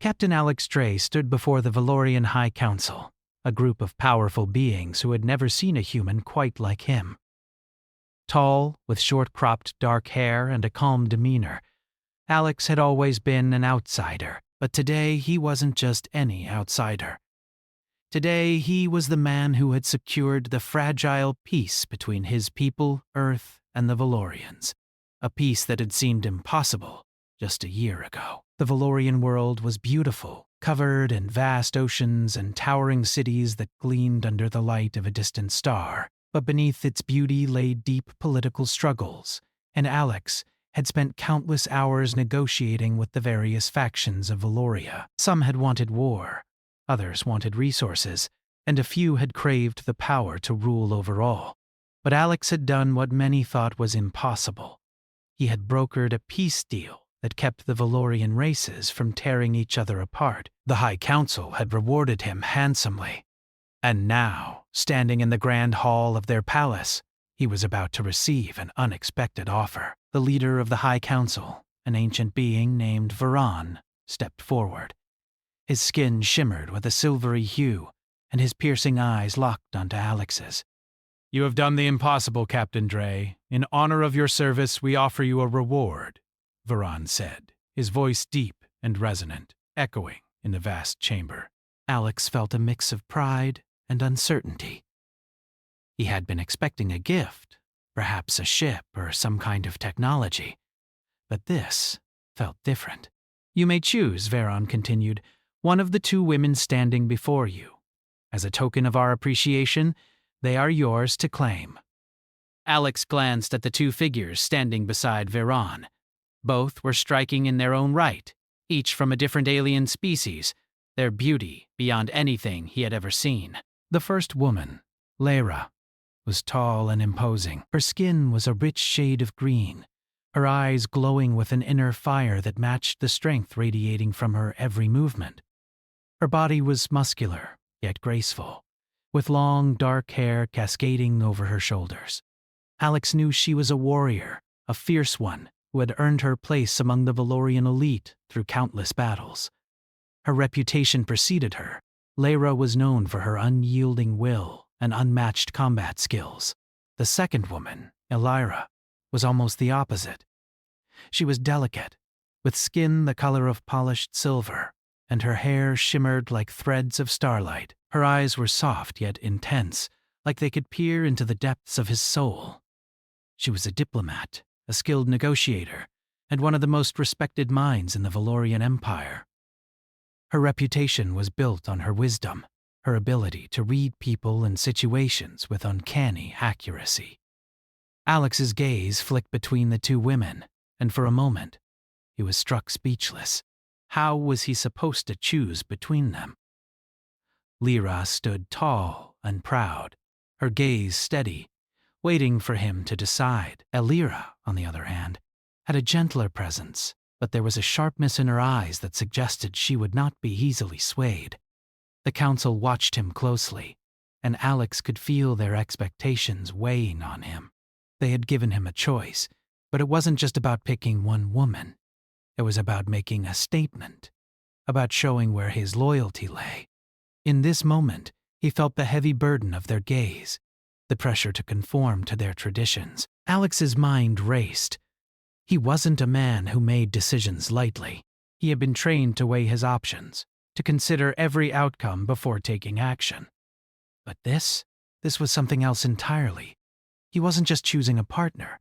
Captain Alex Dray stood before the Valorian High Council, a group of powerful beings who had never seen a human quite like him. Tall, with short-cropped dark hair and a calm demeanor, Alex had always been an outsider, but today he wasn't just any outsider. Today he was the man who had secured the fragile peace between his people, Earth, and the Valorians, a peace that had seemed impossible just a year ago. The Valorian world was beautiful, covered in vast oceans and towering cities that gleamed under the light of a distant star. But beneath its beauty lay deep political struggles, and Alex had spent countless hours negotiating with the various factions of Valoria. Some had wanted war, others wanted resources, and a few had craved the power to rule over all. But Alex had done what many thought was impossible. He had brokered a peace deal that kept the Valorian races from tearing each other apart. The High Council had rewarded him handsomely. And now, standing in the grand hall of their palace, he was about to receive an unexpected offer. The leader of the High Council, an ancient being named Varan, stepped forward. His skin shimmered with a silvery hue, and his piercing eyes locked onto Alex's. "You have done the impossible, Captain Dray. In honor of your service, we offer you a reward," Varan said, his voice deep and resonant, echoing in the vast chamber. Alex felt a mix of pride and uncertainty. He had been expecting a gift, perhaps a ship or some kind of technology, but this felt different. "You may choose," Varan continued, "one of the two women standing before you. As a token of our appreciation, they are yours to claim." Alex glanced at the two figures standing beside Varan. Both were striking in their own right, each from a different alien species, their beauty beyond anything he had ever seen. The first woman, Lyra, was tall and imposing. Her skin was a rich shade of green, her eyes glowing with an inner fire that matched the strength radiating from her every movement. Her body was muscular, yet graceful, with long, dark hair cascading over her shoulders. Alex knew she was a warrior, a fierce one, who had earned her place among the Valorian elite through countless battles. Her reputation preceded her. Lyra was known for her unyielding will and unmatched combat skills. The second woman, Elira, was almost the opposite. She was delicate, with skin the color of polished silver, and her hair shimmered like threads of starlight. Her eyes were soft yet intense, like they could peer into the depths of his soul. She was a diplomat, a skilled negotiator, and one of the most respected minds in the Valorian Empire. Her reputation was built on her wisdom, her ability to read people and situations with uncanny accuracy. Alex's gaze flicked between the two women, and for a moment, he was struck speechless. How was he supposed to choose between them? Lyra stood tall and proud, her gaze steady, waiting for him to decide. Elira, on the other hand, had a gentler presence, but there was a sharpness in her eyes that suggested she would not be easily swayed. The council watched him closely, and Alex could feel their expectations weighing on him. They had given him a choice, but it wasn't just about picking one woman. It was about making a statement, about showing where his loyalty lay. In this moment, he felt the heavy burden of their gaze, the pressure to conform to their traditions. Alex's mind raced. He wasn't a man who made decisions lightly. He had been trained to weigh his options, to consider every outcome before taking action. But this was something else entirely. He wasn't just choosing a partner.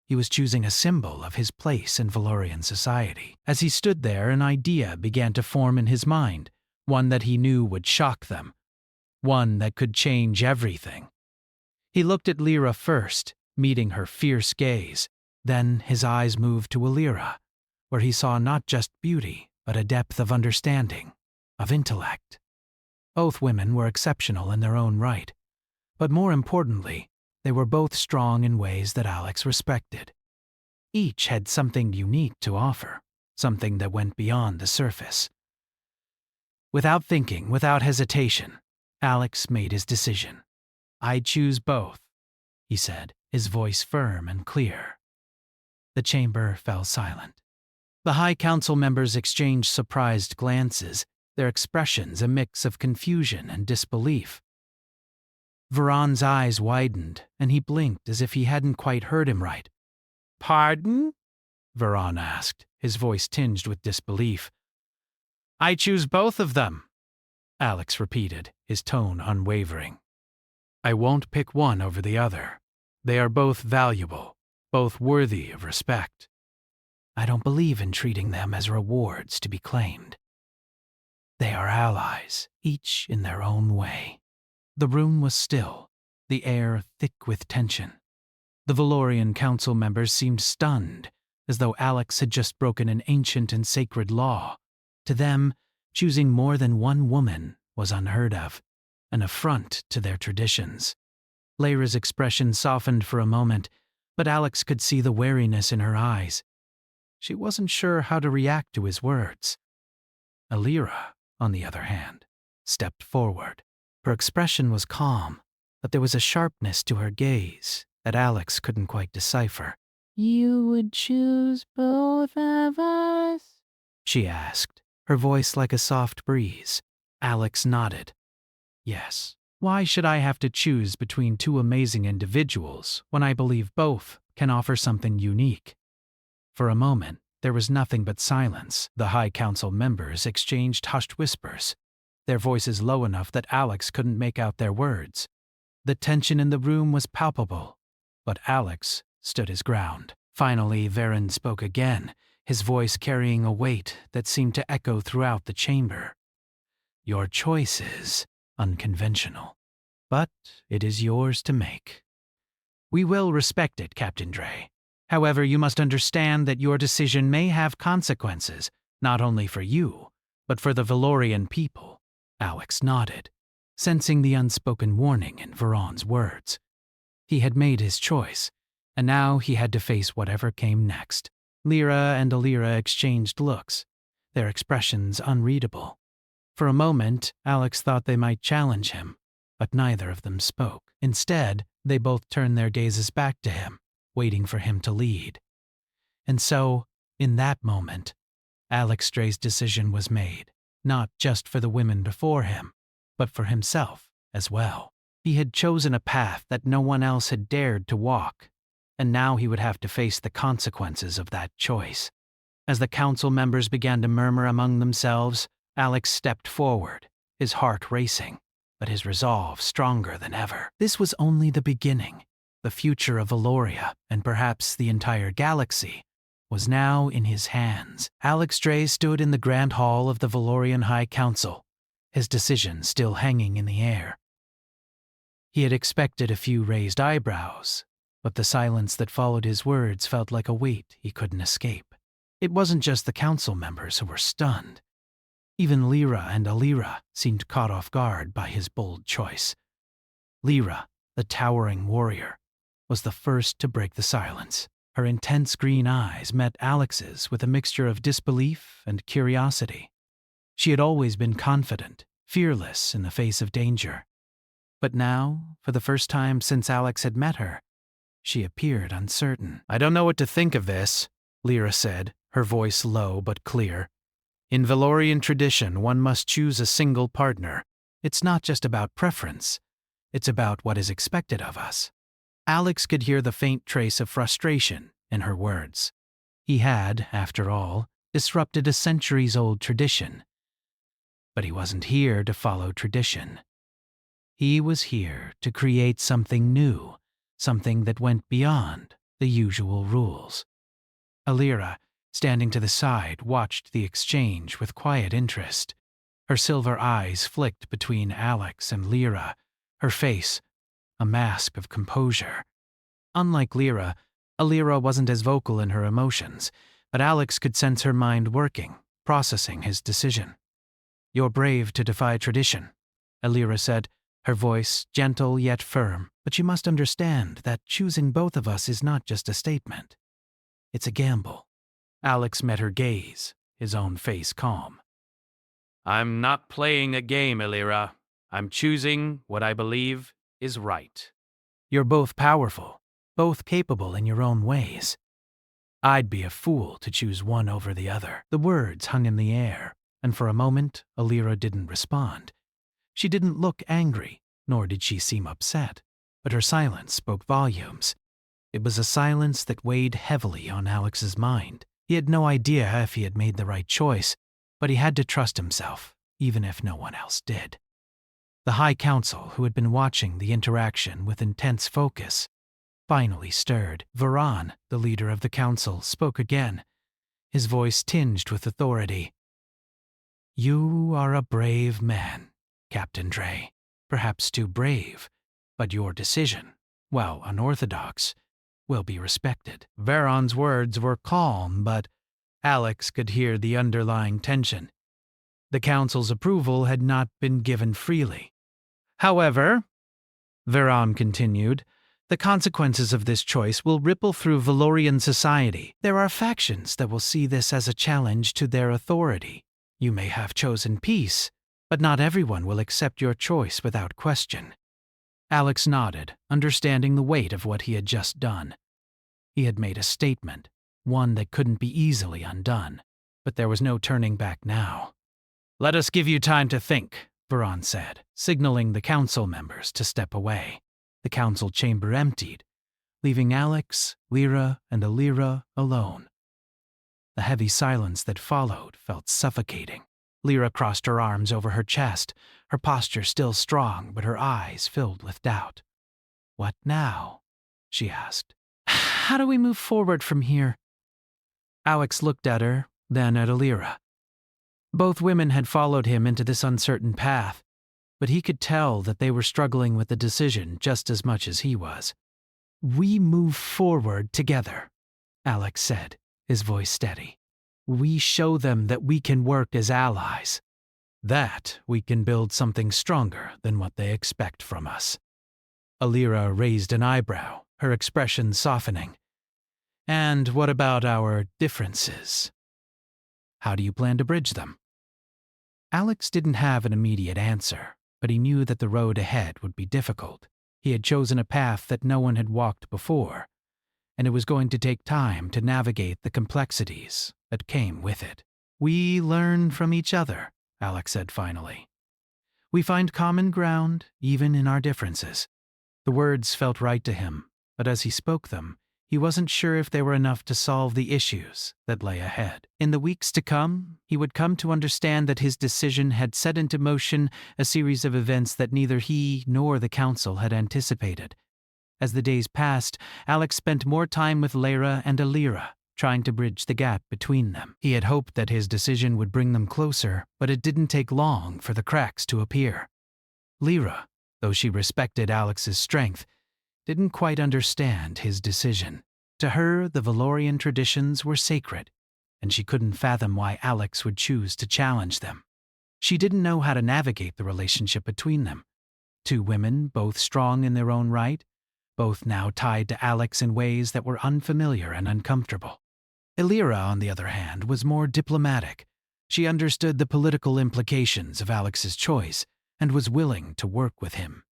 He was choosing a symbol of his place in Valorian society. As he stood there, an idea began to form in his mind, one that he knew would shock them, one that could change everything. He looked at Lyra first, meeting her fierce gaze. Then his eyes moved to Elira, where he saw not just beauty, but a depth of understanding, of intellect. Both women were exceptional in their own right, but more importantly, they were both strong in ways that Alex respected. Each had something unique to offer, something that went beyond the surface. Without thinking, without hesitation, Alex made his decision. "I choose both," he said, his voice firm and clear. The chamber fell silent. The High Council members exchanged surprised glances, their expressions a mix of confusion and disbelief. Varan's eyes widened, and he blinked as if he hadn't quite heard him right. "Pardon?" Varan asked, his voice tinged with disbelief. "I choose both of them," Alex repeated, his tone unwavering. "I won't pick one over the other. They are both valuable, both worthy of respect. I don't believe in treating them as rewards to be claimed. They are allies, each in their own way." The room was still, the air thick with tension. The Valorian council members seemed stunned, as though Alex had just broken an ancient and sacred law. To them, choosing more than one woman was unheard of, an affront to their traditions. Lyra's expression softened for a moment, but Alex could see the wariness in her eyes. She wasn't sure how to react to his words. Alira, on the other hand, stepped forward. Her expression was calm, but there was a sharpness to her gaze that Alex couldn't quite decipher. "You would choose both of us?" she asked, her voice like a soft breeze. Alex nodded. "Yes. Why should I have to choose between two amazing individuals when I believe both can offer something unique?" For a moment, there was nothing but silence. The High Council members exchanged hushed whispers, their voices low enough that Alex couldn't make out their words. The tension in the room was palpable, but Alex stood his ground. Finally, Varan spoke again, his voice carrying a weight that seemed to echo throughout the chamber. "Your choice is unconventional, but it is yours to make. We will respect it, Captain Dre. However, you must understand that your decision may have consequences, not only for you, but for the Valorian people." Alex nodded, sensing the unspoken warning in Varan's words. He had made his choice, and now he had to face whatever came next. Lyra and Alira exchanged looks, their expressions unreadable. For a moment, Alex thought they might challenge him, but neither of them spoke. Instead, they both turned their gazes back to him, waiting for him to lead. And so, in that moment, Alex Dre's decision was made, not just for the women before him, but for himself as well. He had chosen a path that no one else had dared to walk, and now he would have to face the consequences of that choice. As the council members began to murmur among themselves, Alex stepped forward, his heart racing, but his resolve stronger than ever. This was only the beginning. The future of Valoria, and perhaps the entire galaxy, was now in his hands. Alex Dre stood in the grand hall of the Valorian High Council, his decision still hanging in the air. He had expected a few raised eyebrows, but the silence that followed his words felt like a weight he couldn't escape. It wasn't just the council members who were stunned. Even Lyra and Alira seemed caught off guard by his bold choice. Lyra, the towering warrior, was the first to break the silence. Her intense green eyes met Alex's with a mixture of disbelief and curiosity. She had always been confident, fearless in the face of danger. But now, for the first time since Alex had met her, she appeared uncertain. "I don't know what to think of this," Lyra said, her voice low but clear. "In Valorian tradition, one must choose a single partner. It's not just about preference. It's about what is expected of us." Alex could hear the faint trace of frustration in her words. He had, after all, disrupted a centuries-old tradition. But he wasn't here to follow tradition. He was here to create something new, something that went beyond the usual rules. Alira, standing to the side, watched the exchange with quiet interest. Her silver eyes flicked between Alex and Lyra, her face a mask of composure. Unlike Lyra, Alira wasn't as vocal in her emotions, but Alex could sense her mind working, processing his decision. "You're brave to defy tradition," Alira said, her voice gentle yet firm, "but you must understand that choosing both of us is not just a statement. It's a gamble." Alex met her gaze, his own face calm. "I'm not playing a game, Alira. I'm choosing what I believe is right." "You're both powerful, both capable in your own ways." I'd be a fool to choose one over the other." The words hung in the air, and for a moment, Alira didn't respond. She didn't look angry, nor did she seem upset, but her silence spoke volumes. It was a silence that weighed heavily on Alex's mind. He had no idea if he had made the right choice, but he had to trust himself, even if no one else did. The High Council, who had been watching the interaction with intense focus, finally stirred. Varan, the leader of the council, spoke again, his voice tinged with authority. "You are a brave man, Captain Dre. Perhaps too brave, but your decision, while unorthodox, will be respected." Varan's words were calm, but Alex could hear the underlying tension. The council's approval had not been given freely. "However," Varan continued, "the consequences of this choice will ripple through Valorian society. There are factions that will see this as a challenge to their authority. You may have chosen peace, but not everyone will accept your choice without question." Alex nodded, understanding the weight of what he had just done. He had made a statement, one that couldn't be easily undone, but there was no turning back now. "Let us give you time to think," Varan said, signaling the council members to step away. The council chamber emptied, leaving Alex, Lyra, and Alira alone. The heavy silence that followed felt suffocating. Lyra crossed her arms over her chest, her posture still strong but her eyes filled with doubt. "What now?" she asked. "How do we move forward from here?" Alex looked at her, then at Alira. Both women had followed him into this uncertain path, but he could tell that they were struggling with the decision just as much as he was. "We move forward together," Alex said, his voice steady. "We show them that we can work as allies, that we can build something stronger than what they expect from us." Alira raised an eyebrow, her expression softening. "And what about our differences? How do you plan to bridge them?" Alex didn't have an immediate answer, but he knew that the road ahead would be difficult. He had chosen a path that no one had walked before, and it was going to take time to navigate the complexities that came with it. "We learn from each other," Alex said finally. "We find common ground, even in our differences." The words felt right to him, but as he spoke them, he wasn't sure if they were enough to solve the issues that lay ahead. In the weeks to come, he would come to understand that his decision had set into motion a series of events that neither he nor the council had anticipated. As the days passed, Alex spent more time with Lyra and Alira, trying to bridge the gap between them. He had hoped that his decision would bring them closer, but it didn't take long for the cracks to appear. Lyra, though she respected Alex's strength, didn't quite understand his decision. To her, the Valorian traditions were sacred, and she couldn't fathom why Alex would choose to challenge them. She didn't know how to navigate the relationship between them. Two women, both strong in their own right, both now tied to Alex in ways that were unfamiliar and uncomfortable. Alira, on the other hand, was more diplomatic. She understood the political implications of Alex's choice and was willing to work with him.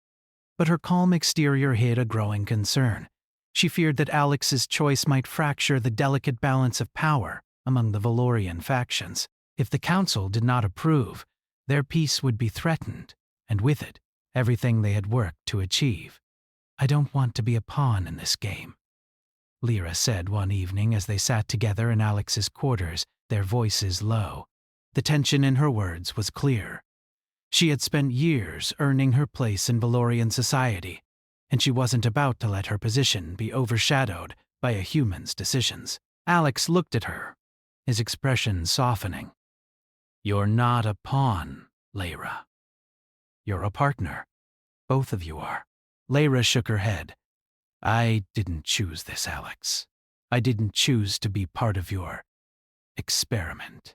But her calm exterior hid a growing concern. She feared that Alex's choice might fracture the delicate balance of power among the Valorian factions. If the council did not approve, their peace would be threatened, and with it, everything they had worked to achieve. "I don't want to be a pawn in this game," Lyra said one evening as they sat together in Alex's quarters, their voices low. The tension in her words was clear. She had spent years earning her place in Valorian society, and she wasn't about to let her position be overshadowed by a human's decisions. Alex looked at her, his expression softening. "You're not a pawn, Lyra. You're a partner. Both of you are." Lyra shook her head. "I didn't choose this, Alex. I didn't choose to be part of your experiment."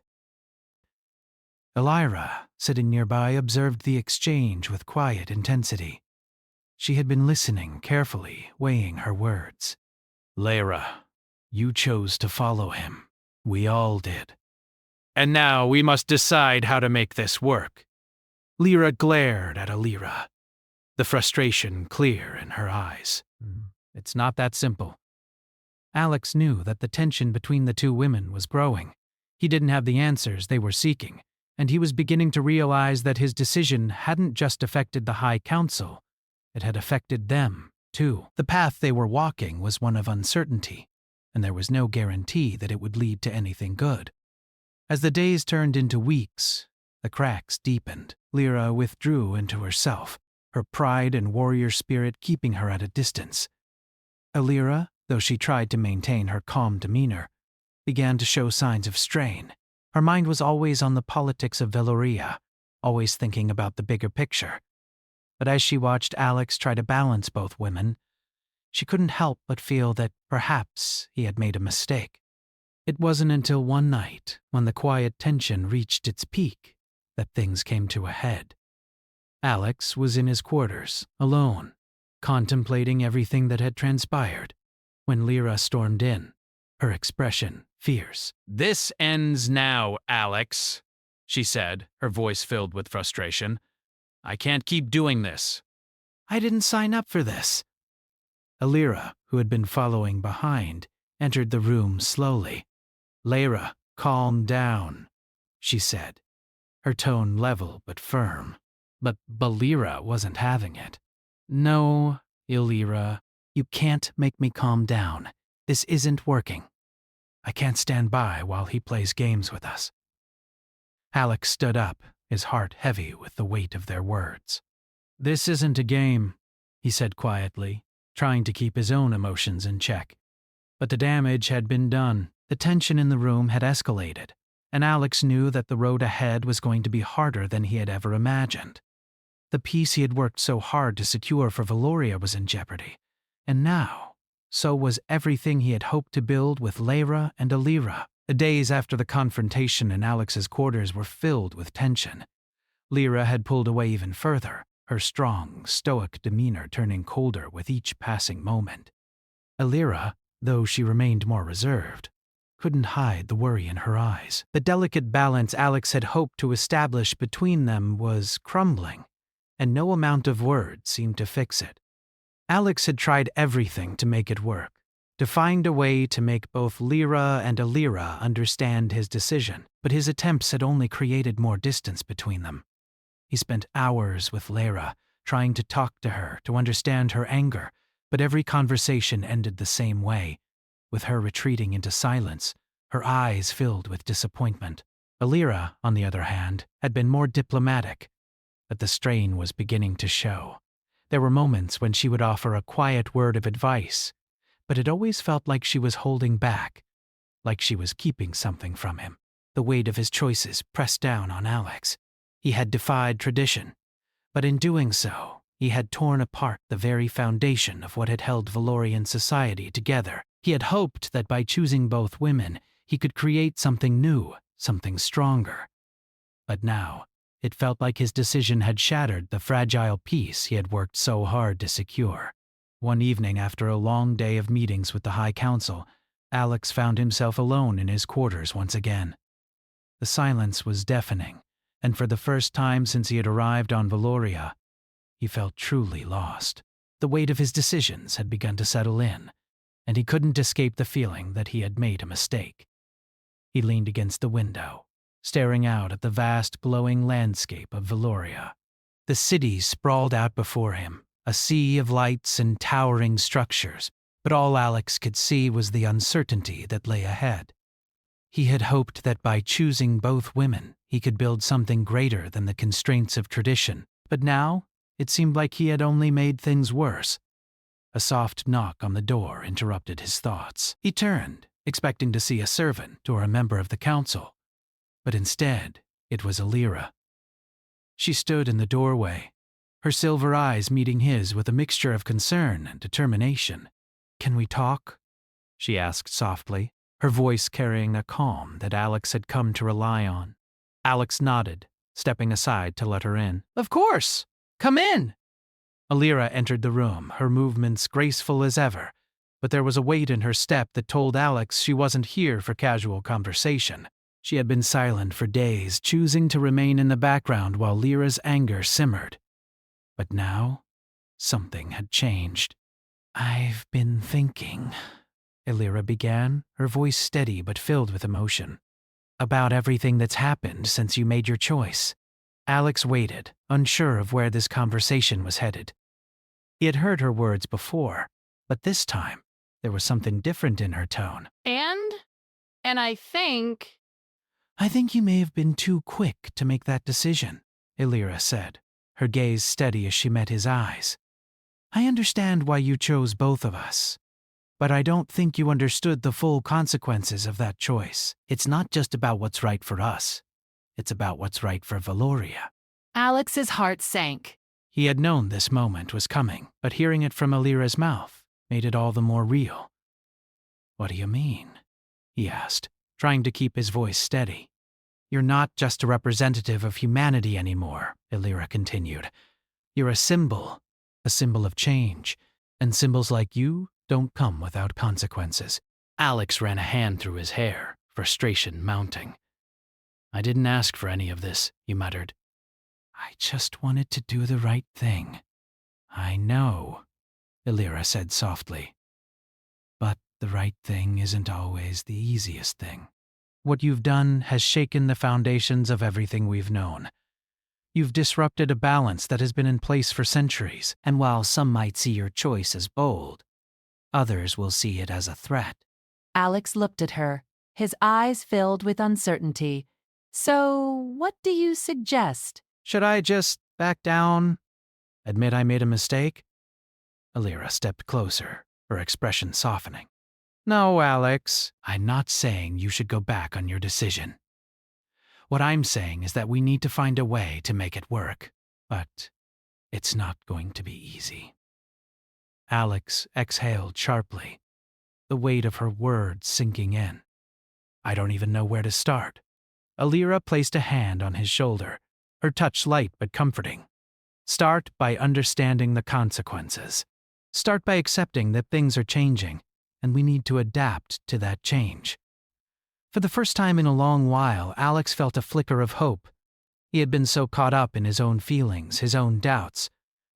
Alira, sitting nearby, observed the exchange with quiet intensity. She had been listening carefully, weighing her words. "Lyra, you chose to follow him. We all did. And now we must decide how to make this work." Lyra glared at Alira, the frustration clear in her eyes. "It's not that simple. Alex knew that the tension between the two women was growing. He didn't have the answers they were seeking, and he was beginning to realize that his decision hadn't just affected the High Council, it had affected them, too. The path they were walking was one of uncertainty, and there was no guarantee that it would lead to anything good. As the days turned into weeks, the cracks deepened. Lyra withdrew into herself, her pride and warrior spirit keeping her at a distance. Lyra, though she tried to maintain her calm demeanor, began to show signs of strain. Her mind was always on the politics of Veloria, always thinking about the bigger picture. But as she watched Alex try to balance both women, she couldn't help but feel that perhaps he had made a mistake. It wasn't until one night, when the quiet tension reached its peak, that things came to a head. Alex was in his quarters, alone, contemplating everything that had transpired, when Lyra stormed in, her expression fierce. "This ends now, Alex," she said, her voice filled with frustration. "I can't keep doing this." "I didn't sign up for this." Lyra, who had been following behind, entered the room slowly. "Lyra, calm down," she said, her tone level but firm. But Lyra wasn't having it. "No, Lyra, you can't make me calm down. This isn't working. I can't stand by while he plays games with us." Alex stood up, his heart heavy with the weight of their words. "This isn't a game," he said quietly, trying to keep his own emotions in check. But the damage had been done. The tension in the room had escalated, and Alex knew that the road ahead was going to be harder than he had ever imagined. The peace he had worked so hard to secure for Veloria was in jeopardy, and now, so was everything he had hoped to build with Lyra and Lyra. The days after the confrontation in Alex's quarters were filled with tension. Lyra had pulled away even further, her strong, stoic demeanor turning colder with each passing moment. Lyra, though she remained more reserved, couldn't hide the worry in her eyes. The delicate balance Alex had hoped to establish between them was crumbling, and no amount of words seemed to fix it. Alex had tried everything to make it work, to find a way to make both Lyra and Lyra understand his decision, but his attempts had only created more distance between them. He spent hours with Lyra, trying to talk to her, to understand her anger, but every conversation ended the same way, with her retreating into silence, her eyes filled with disappointment. Lyra, on the other hand, had been more diplomatic, but the strain was beginning to show. There were moments when she would offer a quiet word of advice, but it always felt like she was holding back, like she was keeping something from him. The weight of his choices pressed down on Alex. He had defied tradition, but in doing so, he had torn apart the very foundation of what had held Valorian society together. He had hoped that by choosing both women, he could create something new, something stronger. But now, it felt like his decision had shattered the fragile peace he had worked so hard to secure. One evening after a long day of meetings with the High Council, Alex found himself alone in his quarters once again. The silence was deafening, and for the first time since he had arrived on Veloria, he felt truly lost. The weight of his decisions had begun to settle in, and he couldn't escape the feeling that he had made a mistake. He leaned against the window, staring out at the vast glowing landscape of Veloria. The city sprawled out before him, a sea of lights and towering structures, but all Alex could see was the uncertainty that lay ahead. He had hoped that by choosing both women, he could build something greater than the constraints of tradition, but now it seemed like he had only made things worse. A soft knock on the door interrupted his thoughts. He turned, expecting to see a servant or a member of the council, but instead it was Lyra. She stood in the doorway, her silver eyes meeting his with a mixture of concern and determination. "Can we talk?" she asked softly, her voice carrying a calm that Alex had come to rely on. Alex nodded, stepping aside to let her in. "Of course! Come in!" Lyra entered the room, her movements graceful as ever, but there was a weight in her step that told Alex she wasn't here for casual conversation. She had been silent for days, choosing to remain in the background while Lyra's anger simmered. But now, something had changed. "I've been thinking," Illyra began, her voice steady but filled with emotion. About everything that's happened since you made your choice. Alex waited, unsure of where this conversation was headed. He had heard her words before, but this time, there was something different in her tone. And I think... I think you may have been too quick to make that decision, Illyra said, her gaze steady as she met his eyes. I understand why you chose both of us, but I don't think you understood the full consequences of that choice. It's not just about what's right for us. It's about what's right for Valoria. Alex's heart sank. He had known this moment was coming, but hearing it from Illyra's mouth made it all the more real. What do you mean? He asked, trying to keep his voice steady. You're not just a representative of humanity anymore, Illyra continued. You're a symbol of change, and symbols like you don't come without consequences. Alex ran a hand through his hair, frustration mounting. I didn't ask for any of this, he muttered. I just wanted to do the right thing. I know, Illyra said softly. But the right thing isn't always the easiest thing. What you've done has shaken the foundations of everything we've known. You've disrupted a balance that has been in place for centuries, and while some might see your choice as bold, others will see it as a threat. Alex looked at her, his eyes filled with uncertainty. So, what do you suggest? Should I just back down? Admit I made a mistake? Illyra stepped closer, her expression softening. No, Alex, I'm not saying you should go back on your decision. What I'm saying is that we need to find a way to make it work, but it's not going to be easy. Alex exhaled sharply, the weight of her words sinking in. I don't even know where to start. Illyra placed a hand on his shoulder, her touch light but comforting. Start by understanding the consequences. Start by accepting that things are changing, and we need to adapt to that change. For the first time in a long while, Alex felt a flicker of hope. He had been so caught up in his own feelings, his own doubts,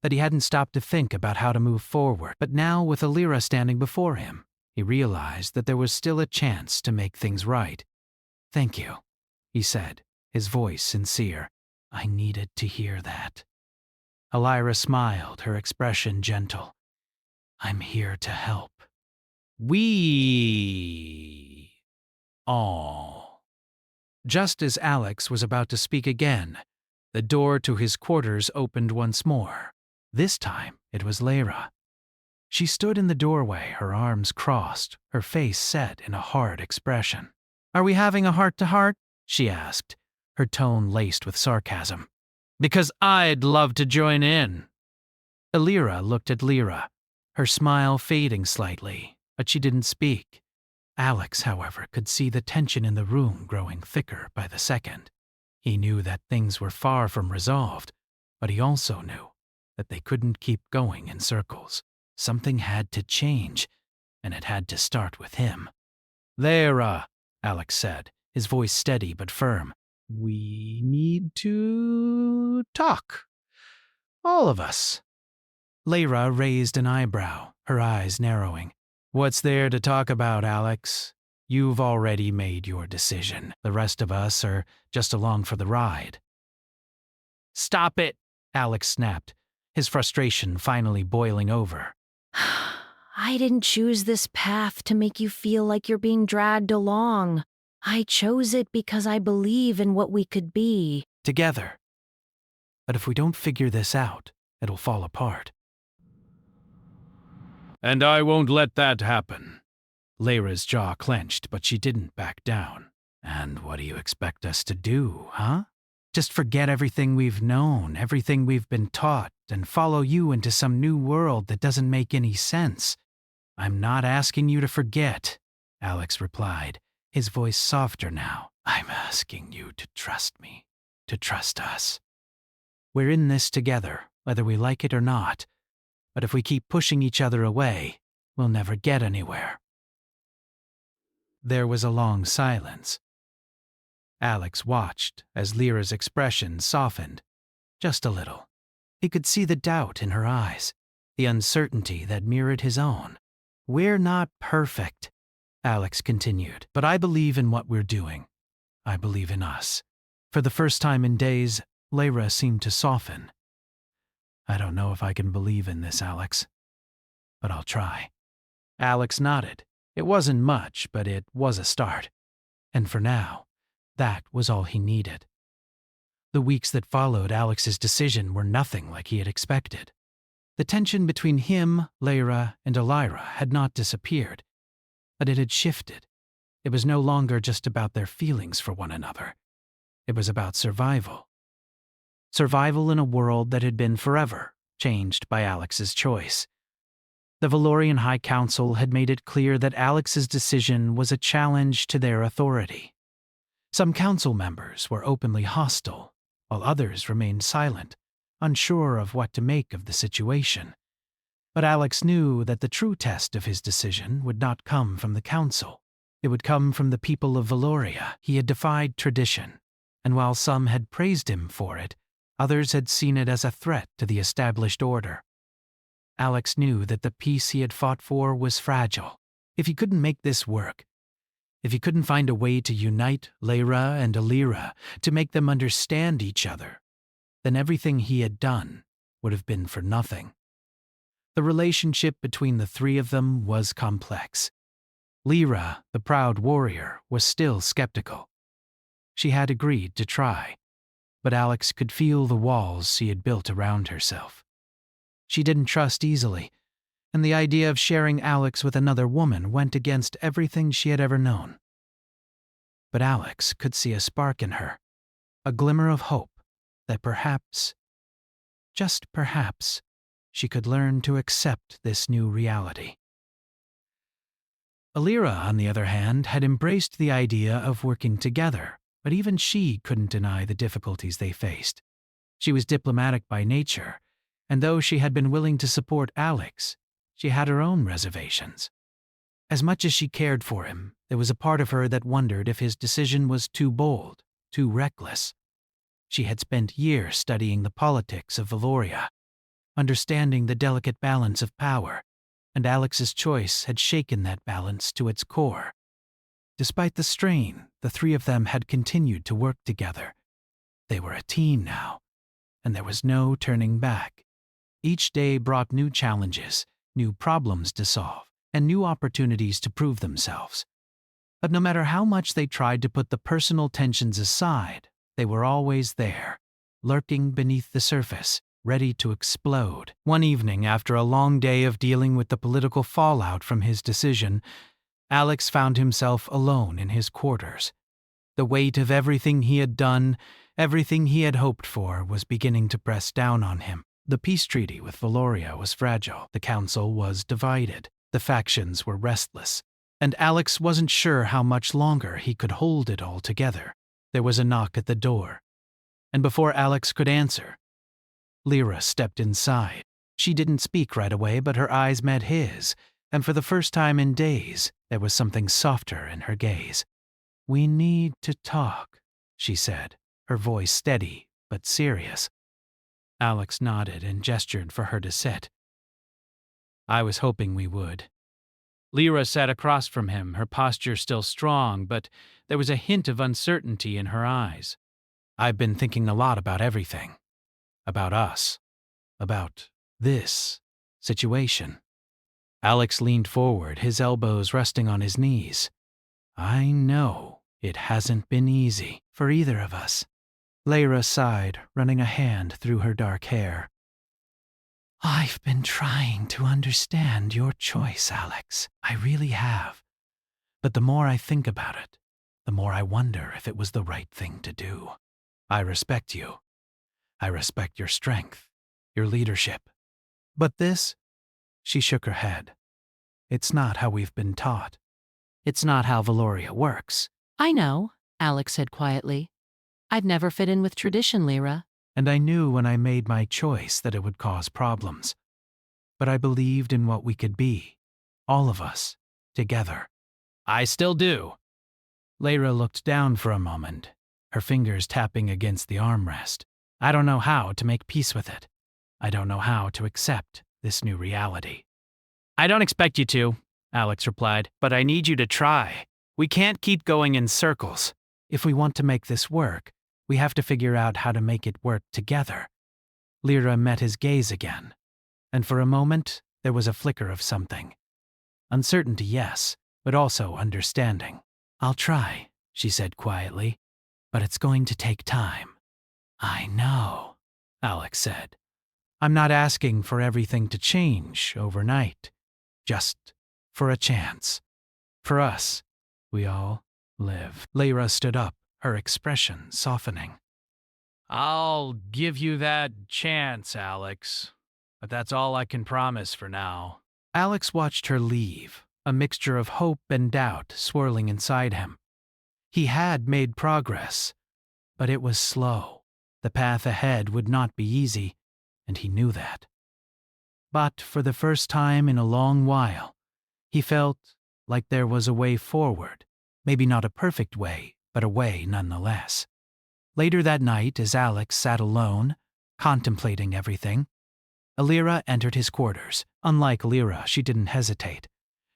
that he hadn't stopped to think about how to move forward. But now, with Illyra standing before him, he realized that there was still a chance to make things right. Thank you, he said, his voice sincere. I needed to hear that. Illyra smiled, her expression gentle. I'm here to help. We all. Just as Alex was about to speak again, the door to his quarters opened once more. This time it was Lyra. She stood in the doorway, her arms crossed, her face set in a hard expression. Are we having a heart-to-heart? She asked, her tone laced with sarcasm. Because I'd love to join in. Illyra looked at Lyra, her smile fading slightly, but she didn't speak. Alex, however, could see the tension in the room growing thicker by the second. He knew that things were far from resolved, but he also knew that they couldn't keep going in circles. Something had to change, and it had to start with him. Lyra, Alex said, his voice steady but firm. We need to talk. All of us. Lyra raised an eyebrow, her eyes narrowing. What's there to talk about, Alex? You've already made your decision. The rest of us are just along for the ride. Stop it, Alex snapped, his frustration finally boiling over. I didn't choose this path to make you feel like you're being dragged along. I chose it because I believe in what we could be. Together. But if we don't figure this out, it'll fall apart. And I won't let that happen. Lyra's jaw clenched, but she didn't back down. And what do you expect us to do, huh? Just forget everything we've known, everything we've been taught, and follow you into some new world that doesn't make any sense? I'm not asking you to forget, Alex replied, his voice softer now. I'm asking you to trust me, to trust us. We're in this together, whether we like it or not. But if we keep pushing each other away, we'll never get anywhere. There was a long silence. Alex watched as Lyra's expression softened, just a little. He could see the doubt in her eyes, the uncertainty that mirrored his own. We're not perfect, Alex continued, but I believe in what we're doing. I believe in us. For the first time in days, Lyra seemed to soften. I don't know if I can believe in this, Alex, but I'll try. Alex nodded. It wasn't much, but it was a start. And for now, that was all he needed. The weeks that followed Alex's decision were nothing like he had expected. The tension between him, Lyra, and Elira had not disappeared, but it had shifted. It was no longer just about their feelings for one another. It was about survival. Survival in a world that had been forever changed by Alex's choice. The Valorian High Council had made it clear that Alex's decision was a challenge to their authority. Some council members were openly hostile, while others remained silent, unsure of what to make of the situation. But Alex knew that the true test of his decision would not come from the council. It would come from the people of Valoria. He had defied tradition, and while some had praised him for it, others had seen it as a threat to the established order. Alex knew that the peace he had fought for was fragile. If he couldn't make this work, if he couldn't find a way to unite Lyra and Elira, to make them understand each other, then everything he had done would have been for nothing. The relationship between the three of them was complex. Lyra, the proud warrior, was still skeptical. She had agreed to try, but Alex could feel the walls she had built around herself. She didn't trust easily, and the idea of sharing Alex with another woman went against everything she had ever known. But Alex could see a spark in her, a glimmer of hope that perhaps, just perhaps, she could learn to accept this new reality. Elira, on the other hand, had embraced the idea of working together, but even she couldn't deny the difficulties they faced. She was diplomatic by nature, and though she had been willing to support Alex, she had her own reservations. As much as she cared for him, there was a part of her that wondered if his decision was too bold, too reckless. She had spent years studying the politics of Valoria, understanding the delicate balance of power, and Alex's choice had shaken that balance to its core. Despite the strain, the three of them had continued to work together. They were a team now, and there was no turning back. Each day brought new challenges, new problems to solve, and new opportunities to prove themselves. But no matter how much they tried to put the personal tensions aside, they were always there, lurking beneath the surface, ready to explode. One evening, after a long day of dealing with the political fallout from his decision, Alex found himself alone in his quarters. The weight of everything he had done, everything he had hoped for, was beginning to press down on him. The peace treaty with Valoria was fragile. The council was divided. The factions were restless. And Alex wasn't sure how much longer he could hold it all together. There was a knock at the door. And before Alex could answer, Lyra stepped inside. She didn't speak right away, but her eyes met his, and for the first time in days, there was something softer in her gaze. "We need to talk," she said, her voice steady but serious. Alex nodded and gestured for her to sit. "I was hoping we would." Lyra sat across from him, her posture still strong, but there was a hint of uncertainty in her eyes. "I've been thinking a lot about everything. About us. About this situation." Alex leaned forward, his elbows resting on his knees. "I know it hasn't been easy for either of us." Lyra sighed, running a hand through her dark hair. "I've been trying to understand your choice, Alex. I really have. But the more I think about it, the more I wonder if it was the right thing to do. I respect you. I respect your strength, your leadership. But this," she shook her head, "it's not how we've been taught. It's not how Valoria works." I know, Alex said quietly. "I've never fit in with tradition, Lyra." And I knew when I made my choice that it would cause problems. But I believed in what we could be, all of us, together. I still do. Lyra looked down for a moment, her fingers tapping against the armrest. "I don't know how to make peace with it. I don't know how to accept this new reality." I don't expect you to. Alex replied, but I need you to try. We can't keep going in circles. If we want to make this work, we have to figure out how to make it work together. Lyra met his gaze again, and for a moment there was a flicker of something. Uncertainty, yes, but also understanding. I'll try, she said quietly, but it's going to take time. I know, Alex said. I'm not asking for everything to change overnight, just for a chance. For us, we all live. Lyra stood up, her expression softening. I'll give you that chance, Alex, but that's all I can promise for now. Alex watched her leave, a mixture of hope and doubt swirling inside him. He had made progress, but it was slow. The path ahead would not be easy, and he knew that. But for the first time in a long while, he felt like there was a way forward. Maybe not a perfect way, but a way nonetheless. Later that night, as Alex sat alone, contemplating everything, Lyra entered his quarters. Unlike Lyra, she didn't hesitate.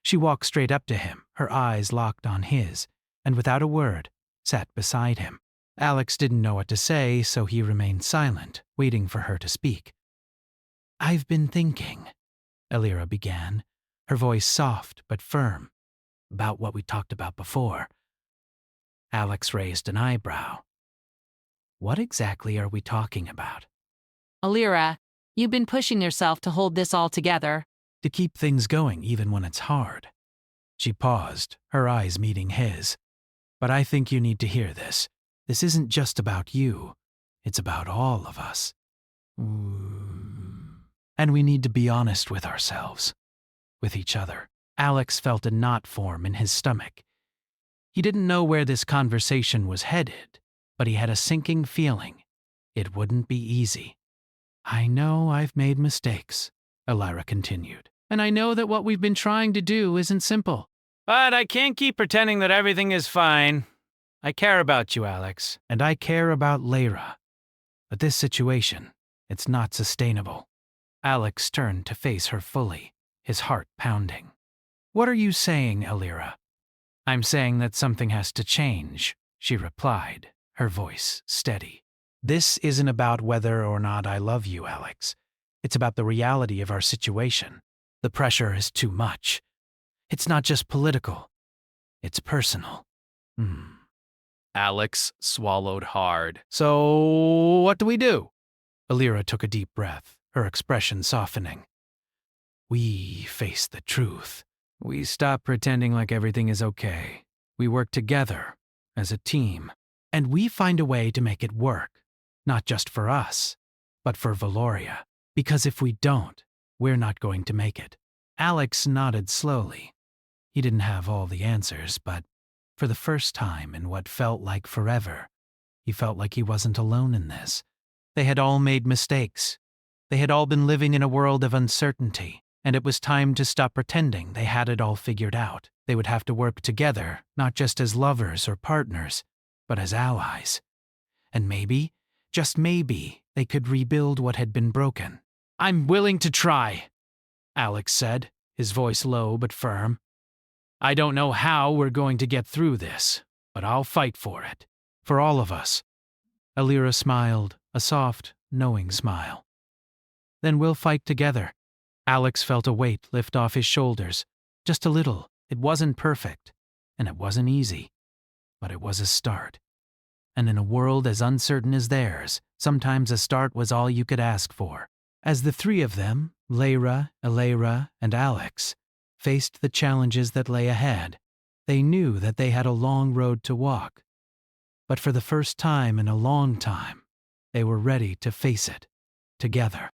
She walked straight up to him, her eyes locked on his, and without a word, sat beside him. Alex didn't know what to say, so he remained silent, waiting for her to speak. I've been thinking, Lyra began, her voice soft but firm, about what we talked about before. Alex raised an eyebrow. What exactly are we talking about? Lyra, you've been pushing yourself to hold this all together. To keep things going even when it's hard. She paused, her eyes meeting his. But I think you need to hear this. This isn't just about you. It's about all of us. And we need to be honest with ourselves. With each other. Alex felt a knot form in his stomach. He didn't know where this conversation was headed, but he had a sinking feeling. It wouldn't be easy. I know I've made mistakes, Lyra continued. And I know that what we've been trying to do isn't simple. But I can't keep pretending that everything is fine. I care about you, Alex. And I care about Lyra. But this situation, it's not sustainable. Alex turned to face her fully, his heart pounding. What are you saying, Lyra? I'm saying that something has to change, she replied, her voice steady. This isn't about whether or not I love you, Alex. It's about the reality of our situation. The pressure is too much. It's not just political. It's personal. Alex swallowed hard. So, what do we do? Lyra took a deep breath, her expression softening. We face the truth. We stop pretending like everything is okay. We work together, as a team. And we find a way to make it work. Not just for us, but for Valoria. Because if we don't, we're not going to make it. Alex nodded slowly. He didn't have all the answers, but for the first time in what felt like forever, he felt like he wasn't alone in this. They had all made mistakes. They had all been living in a world of uncertainty, and it was time to stop pretending they had it all figured out. They would have to work together, not just as lovers or partners, but as allies. And maybe, just maybe, they could rebuild what had been broken. I'm willing to try, Alex said, his voice low but firm. I don't know how we're going to get through this, but I'll fight for it. For all of us. Lyra smiled, a soft, knowing smile. Then we'll fight together. Alex felt a weight lift off his shoulders. Just a little. It wasn't perfect, and it wasn't easy. But it was a start. And in a world as uncertain as theirs, sometimes a start was all you could ask for. As the three of them, Lyra, and Alex, faced the challenges that lay ahead, they knew that they had a long road to walk. But for the first time in a long time, they were ready to face it, together.